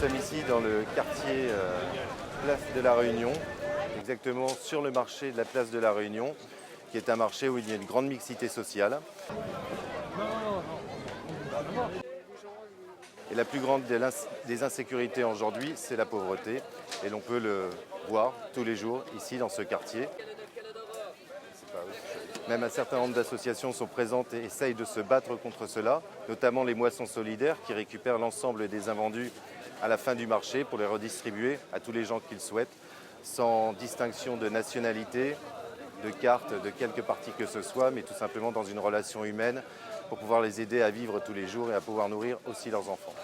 sommes ici dans le quartier Place de la Réunion, exactement sur le marché de la Place de la Réunion, qui est un marché où il y a une grande mixité sociale. Et la plus grande des insécurités aujourd'hui, c'est la pauvreté. Et l'on peut le voir tous les jours ici dans ce quartier. Même un certain nombre d'associations sont présentes et essayent de se battre contre cela, notamment les moissons solidaires qui récupèrent l'ensemble des invendus à la fin du marché pour les redistribuer à tous les gens qui le souhaitent, sans distinction de nationalité, de carte, de quelque parti que ce soit, mais tout simplement dans une relation humaine pour pouvoir les aider à vivre tous les jours et à pouvoir nourrir aussi leurs enfants.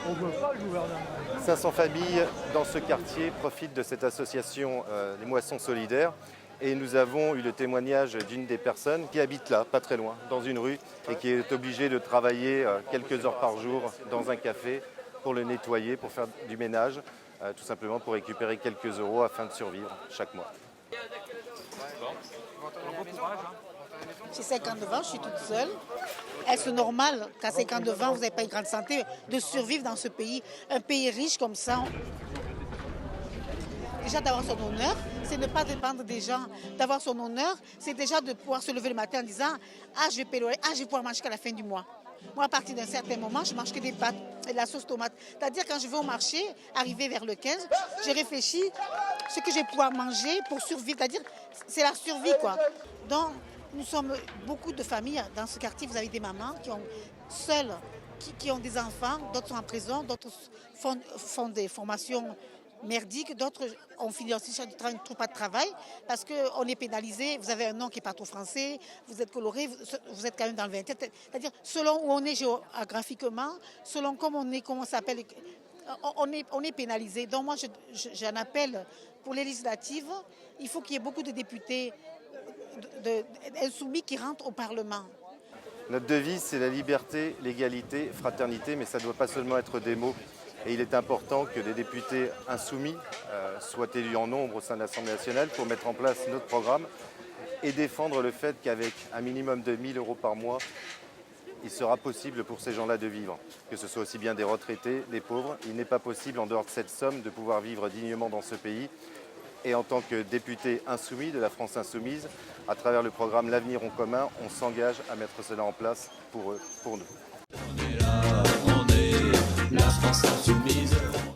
On veut pas le gouvernement. 500 familles dans ce quartier profitent de cette association des moissons solidaires et nous avons eu le témoignage d'une des personnes qui habite là, pas très loin, dans une rue et qui est obligée de travailler quelques heures par jour dans un café pour le nettoyer, pour faire du ménage, tout simplement pour récupérer quelques euros afin de survivre chaque mois. J'ai 59 ans, je suis toute seule. Est-ce normal qu'à 59 ans, vous n'avez pas une grande santé, de survivre dans ce pays, un pays riche comme ça? Déjà d'avoir son honneur, c'est ne pas dépendre des gens. D'avoir son honneur, c'est déjà de pouvoir se lever le matin en disant « Ah, je vais payer, je vais pouvoir manger jusqu'à la fin du mois ». Moi, à partir d'un certain moment, je mange que des pâtes et de la sauce tomate. C'est-à-dire, quand je vais au marché, arrivé vers le 15, je réfléchis ce que je vais pouvoir manger pour survivre. C'est-à-dire, c'est la survie, quoi. Donc, nous sommes beaucoup de familles dans ce quartier. Vous avez des mamans qui ont seules, qui ont des enfants, d'autres sont en prison, d'autres font des formations merdiques, d'autres ont fini aussi sur du travail, ne trouvent pas de travail parce qu'on est pénalisé. Vous avez un nom qui n'est pas trop français, vous êtes coloré, vous êtes quand même dans le 20e. C'est-à-dire, selon où on est géographiquement, selon comment on est, comment on s'appelle, on est pénalisé. Donc moi, j'en appelle pour les législatives, il faut qu'il y ait beaucoup de députés insoumis qui rentrent au Parlement. Notre devise, c'est la liberté, l'égalité, fraternité, mais ça ne doit pas seulement être des mots. Et il est important que des députés insoumis soient élus en nombre au sein de l'Assemblée nationale pour mettre en place notre programme et défendre le fait qu'avec un minimum de 1 000 euros par mois, il sera possible pour ces gens-là de vivre. Que ce soit aussi bien des retraités, des pauvres. Il n'est pas possible, en dehors de cette somme, de pouvoir vivre dignement dans ce pays. Et en tant que député insoumis de la France insoumise, à travers le programme L'Avenir en commun, on s'engage à mettre cela en place pour eux, pour nous. On est là, on est la France insoumise.